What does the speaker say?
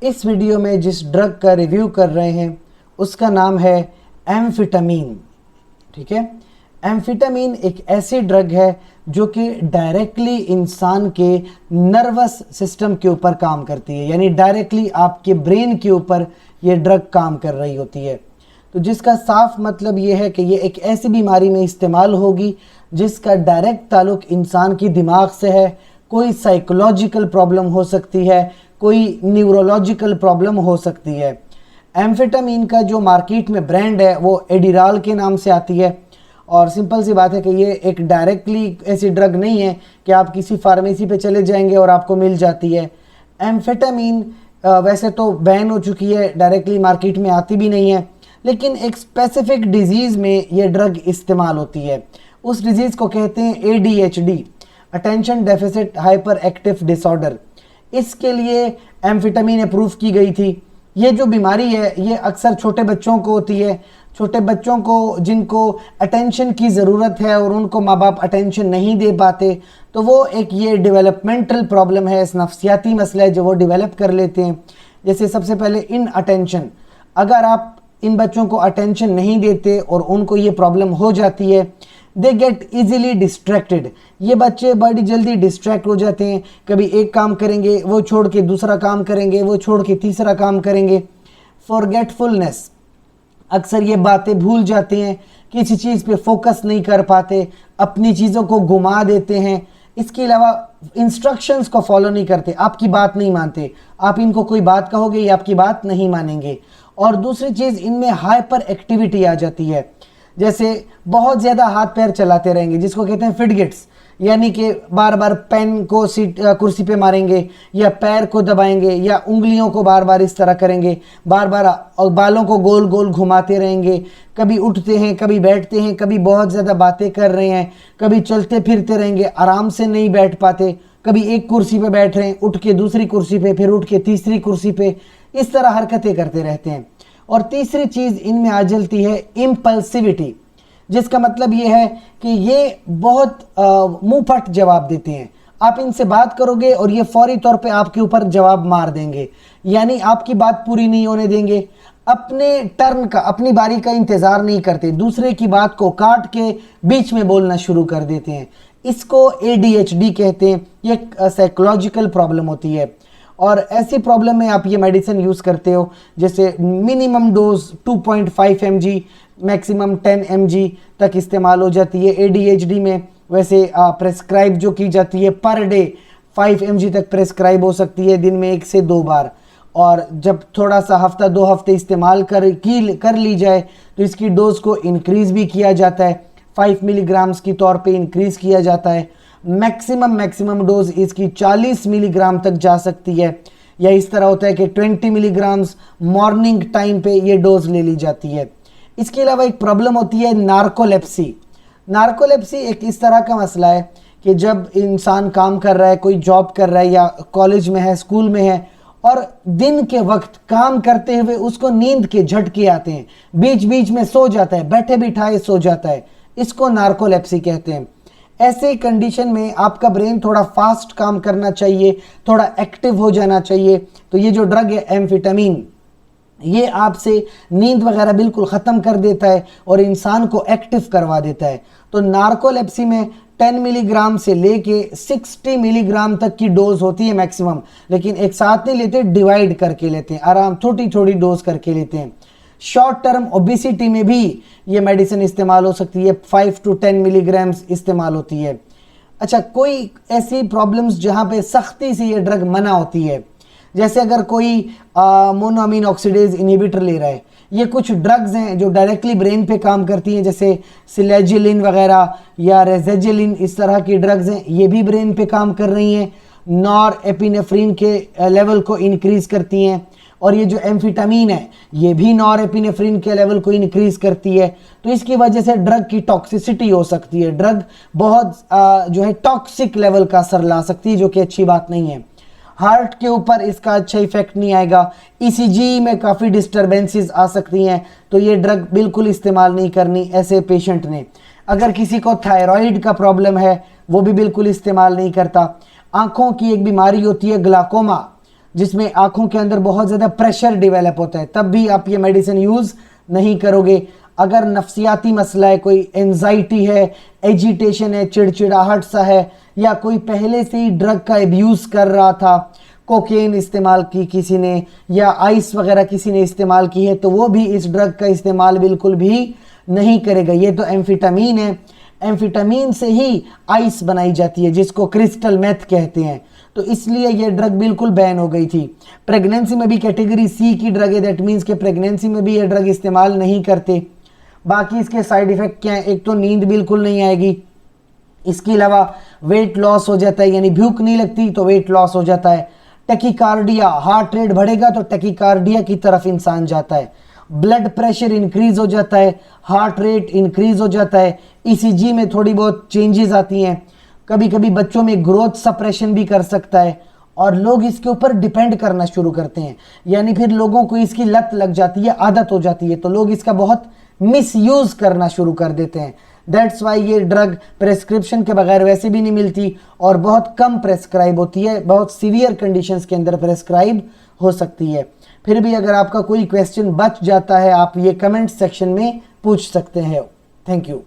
इस वीडियो में जिस ड्रग का रिव्यू कर रहे हैं उसका नाम है एम्फेटामीन। ठीक है, एम्फेटामीन एक ऐसी ड्रग है जो कि डायरेक्टली इंसान के नर्वस सिस्टम के ऊपर काम करती है, यानी डायरेक्टली आपके ब्रेन के ऊपर ये ड्रग काम कर रही होती है। तो जिसका साफ मतलब ये है कि ये एक ऐसी बीमारी में इस्तेमाल होगी जिसका डायरेक्ट ताल्लुक इंसान की दिमाग से है। कोई साइकोलॉजिकल प्रॉब्लम हो सकती है, कोई न्यूरोलॉजिकल प्रॉब्लम हो सकती है। एम्फेटामीन का जो मार्केट में ब्रांड है वो एडिराल के नाम से आती है। और सिंपल सी बात है कि ये एक डायरेक्टली ऐसी ड्रग नहीं है कि आप किसी फार्मेसी पे चले जाएंगे और आपको मिल जाती है। एम्फेटामीन वैसे तो बैन हो चुकी है, डायरेक्टली मार्केट में आती भी नहीं है, लेकिन एक स्पेसिफिक डिजीज़ में ये ड्रग इस्तेमाल होती है। उस डिजीज़ को कहते हैं ADHD, attention deficit hyper active disorder. इसके लिए एम्फेटामीन अप्रूव की गई थी। ये जो बीमारी है ये अक्सर छोटे बच्चों को होती है, छोटे बच्चों को जिनको अटेंशन की ज़रूरत है और उनको माँ बाप अटेंशन नहीं दे पाते, तो वो एक ये डेवलपमेंटल प्रॉब्लम है, इस नफ्सियाती मसला है जो वो डेवलप कर लेते हैं। जैसे सबसे पहले इन अटेंशन, अगर आप इन बच्चों को अटेंशन नहीं देते और उनको ये प्रॉब्लम हो जाती है, दे गेट ईजिली डिस्ट्रैक्टेड। ये बच्चे बड़ी जल्दी डिस्ट्रैक्ट हो जाते हैं, कभी एक काम करेंगे वो छोड़ के दूसरा काम करेंगे, वो छोड़ के तीसरा काम करेंगे। फॉरगेटफुलनेस, अक्सर ये बातें भूल जाते हैं, किसी चीज़ पे फोकस नहीं कर पाते, अपनी चीज़ों को घुमा देते हैं। इसके अलावा इंस्ट्रक्शंस को फॉलो नहीं करते, आपकी बात नहीं मानते, आप इनको कोई बात कहोगे ये आपकी बात नहीं मानेंगे। और दूसरी चीज़, इनमें हाइपर एक्टिविटी आ जाती है, जैसे बहुत ज़्यादा हाथ पैर चलाते रहेंगे जिसको कहते हैं फिडगेट्स, यानी कि बार बार पेन को कुर्सी पे मारेंगे या पैर को दबाएंगे या उंगलियों को बार बार इस तरह करेंगे, बार बार बालों को गोल गोल घुमाते रहेंगे, कभी उठते हैं कभी बैठते हैं, कभी बहुत ज़्यादा बातें कर रहे हैं, कभी चलते फिरते रहेंगे, आराम से नहीं बैठ पाते, कभी एक कुर्सी पे बैठ रहे हैं उठ के दूसरी कुर्सी पे, फिर उठ के तीसरी कुर्सी पे, इस तरह हरकतें करते रहते हैं। और तीसरी चीज़ इनमें आ जलती है इम्पल्सिविटी, जिसका मतलब ये है कि ये बहुत मुंह फट जवाब देते हैं। आप इनसे बात करोगे और ये फौरी तौर पे आपके ऊपर जवाब मार देंगे, यानी आपकी बात पूरी नहीं होने देंगे, अपने टर्न का, अपनी बारी का इंतज़ार नहीं करते, दूसरे की बात को काट के बीच में बोलना शुरू कर देते हैं। इसको ADHD कहते हैं। ये साइकोलॉजिकल प्रॉब्लम होती है और ऐसी प्रॉब्लम में आप ये मेडिसिन यूज़ करते हो, जैसे minimum dose 2.5 mg, maximum 10 mg तक इस्तेमाल हो जाती है ADHD में। वैसे प्रेस्क्राइब जो की जाती है पर डे 5 mg तक प्रेस्क्राइब हो सकती है, दिन में 1 से 2 बार। और जब थोड़ा सा हफ्ता 2 हफ्ते इस्तेमाल कर ली जाए तो इसकी डोज को इंक्रीज़ भी किया जाता है, 5 मिलीग्राम्स की तौर पे इंक्रीज़ किया जाता है। मैक्सिमम डोज इसकी 40 मिलीग्राम तक जा सकती है, या इस तरह होता है कि 20 मिलीग्राम्स मॉर्निंग टाइम पे ये डोज ले ली जाती है। इसके अलावा एक प्रॉब्लम होती है नार्कोलेप्सी। नार्कोलेप्सी एक इस तरह का मसला है कि जब इंसान काम कर रहा है, कोई जॉब कर रहा है या कॉलेज में है, स्कूल में है, और दिन के वक्त काम करते हुए उसको नींद के झटके आते हैं, बीच बीच में सो जाता है, बैठे बिठाए सो जाता है, इसको नार्कोलेप्सी कहते हैं। ऐसे कंडीशन में आपका ब्रेन थोड़ा फास्ट काम करना चाहिए, थोड़ा एक्टिव हो जाना चाहिए। तो ये जो ड्रग है एम्फेटामीन, ये आपसे नींद वगैरह बिल्कुल ख़त्म कर देता है और इंसान को एक्टिव करवा देता है। तो नार्कोलेप्सी में 10 मिलीग्राम से लेके 60 मिलीग्राम तक की डोज होती है मैक्सिमम, लेकिन एक साथ नहीं लेते, डिवाइड करके लेते हैं, आराम थोड़ी थोड़ी डोज करके लेते हैं। शॉर्ट टर्म ओबेसिटी में भी ये मेडिसिन इस्तेमाल हो सकती है, 5 to 10 मिलीग्राम्स इस्तेमाल होती है। अच्छा, कोई ऐसी प्रॉब्लम्स जहाँ पे सख्ती से ये ड्रग मना होती है, जैसे अगर कोई मोनोअमीन ऑक्सीडेज इनहिबिटर ले रहा है, ये कुछ ड्रग्स हैं जो डायरेक्टली ब्रेन पे काम करती हैं, जैसे सिलेजिलिन वगैरह या रेजेजिलिन, इस तरह की ड्रग्स हैं, ये भी ब्रेन पे काम कर रही हैं, नॉर एपिनेफ्रिन के लेवल को इंक्रीज़ करती हैं। और ये जो एम्फेटामीन है ये भी नॉर एपिनेफ्रिन के लेवल को इंक्रीज़ करती है। तो इसकी वजह से ड्रग की टॉक्सिसिटी हो सकती है, ड्रग बहुत जो है टॉक्सिक लेवल का असर ला सकती है, जो कि अच्छी बात नहीं है। हार्ट के ऊपर इसका अच्छा इफेक्ट नहीं आएगा, ECG में काफ़ी डिस्टर्बेंसेस आ सकती हैं, तो ये ड्रग बिल्कुल इस्तेमाल नहीं करनी ऐसे पेशेंट ने। अगर किसी को थायराइड का प्रॉब्लम है वो भी बिल्कुल इस्तेमाल नहीं करता। आँखों की एक बीमारी होती है ग्लाकोमा, जिसमें आंखों के अंदर बहुत ज़्यादा प्रेशर डेवलप होता है, तब भी आप ये मेडिसिन यूज़ नहीं करोगे। अगर नफ्सियाती मसला है, कोई एंजाइटी है, एजिटेशन है, चिड़चिड़ाहट सा है, या कोई पहले से ही ड्रग का एब्यूज़ कर रहा था, कोकेन इस्तेमाल की किसी ने या आइस वगैरह किसी ने इस्तेमाल की है, तो वो भी इस ड्रग का इस्तेमाल बिल्कुल भी नहीं करेगा। ये तो एम्फिटामीन है, एम्फिटामीन से ही आइस बनाई जाती है जिसको क्रिस्टल मेथ कहते हैं, तो इसलिए ये ड्रग बिल्कुल बैन हो गई थी। प्रेगनेंसी में भी कैटेगरी सी की ड्रग है, दैट मीन्स के प्रेगनेंसी में भी ये ड्रग इस्तेमाल नहीं करते। बाकी इसके साइड इफ़ेक्ट क्या है, एक तो नींद बिल्कुल नहीं आएगी, इसके अलावा वेट लॉस हो जाता है, यानी भूख नहीं लगती तो वेट लॉस हो जाता है। टेकिकार्डिया, हार्ट रेट बढ़ेगा तो टेकिकार्डिया की तरफ इंसान जाता है। ब्लड प्रेशर इंक्रीज हो जाता है, हार्ट रेट इंक्रीज हो जाता है, ईसीजी में थोड़ी बहुत चेंजेस आती हैं, कभी कभी बच्चों में ग्रोथ सप्रेशन भी कर सकता है, और लोग इसके ऊपर डिपेंड करना शुरू करते हैं, यानी फिर लोगों को इसकी लत लग जाती है, आदत हो जाती है, तो लोग इसका बहुत मिसयूज करना शुरू कर देते हैं। दैट्स वाई ये ड्रग प्रेस्क्रिप्शन के बगैर वैसे भी नहीं मिलती और बहुत कम प्रेस्क्राइब होती है, बहुत सीवियर कंडीशंस के अंदर प्रेस्क्राइब हो सकती है। फिर भी अगर आपका कोई क्वेश्चन बच जाता है, आप ये कमेंट सेक्शन में पूछ सकते हैं। Thank you.